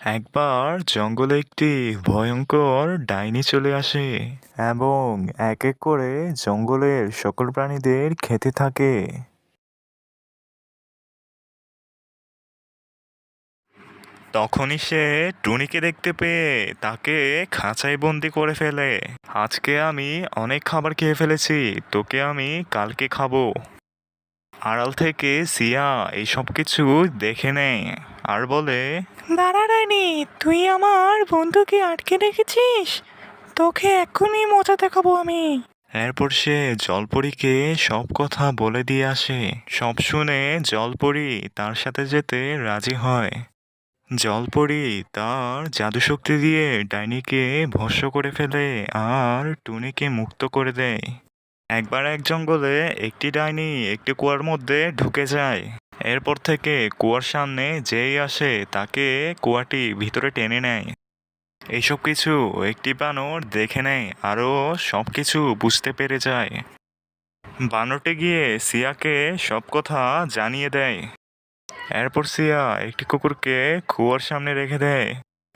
একবার জঙ্গলে একটি ভয়ঙ্কর ডাইনি চলে আসে এবং এক এক করে জঙ্গলের সকল প্রাণীদের খেতে থাকে। তখনই সে টুনিকে দেখতে পেয়ে তাকে খাঁচায় বন্দি করে ফেলে। আজকে আমি অনেক খাবার খেয়ে ফেলেছি, তোকে আমি কালকে খাবো। আড়াল থেকে সিয়া এই সব কিছু দেখে নেয় আর বলে, দাঁড়া ডাইনি, তুই আমার বন্ধুকে আটকে রেখেছিস, তোকে এক্ষুনি মজা দেখাবো আমি। এরপর সে জলপরীকে সব কথা বলে দিয়ে আসে। সব শুনে জলপরী তার সাথে যেতে রাজি হয়। জলপরী তার জাদুশক্তি দিয়ে ডাইনিকে ভস্ম করে ফেলে আর টুনিকে মুক্ত করে দেয়। একবার এক জঙ্গলে একটি ডাইনি একটি কুয়ার মধ্যে ঢুকে যায়। এরপর থেকে কুয়ার সামনে যেই আসে তাকে কুয়াটি ভিতরে টেনে নেয়। এইসব কিছু একটি বানর দেখে নেয় আরও সবকিছু বুঝতে পেরে যায়। বানরটি গিয়ে সিয়াকে সব কথা জানিয়ে দেয়। এরপর সিয়া একটি কুকুরকে কুয়ার সামনে রেখে দেয়।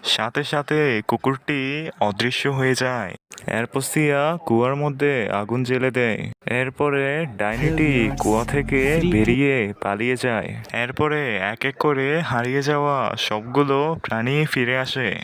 সাথে সাথে কুকুরটি অদৃশ্য হয়ে যায়। এরপর সিয়া কুয়ার মধ্যে আগুন জ্বেলে দেয়। এরপরে ডাইনিটি কুয়া থেকে বেরিয়ে পালিয়ে যায়। এরপরে এক এক করে হারিয়ে যাওয়া সবগুলো প্রাণী ফিরে আসে।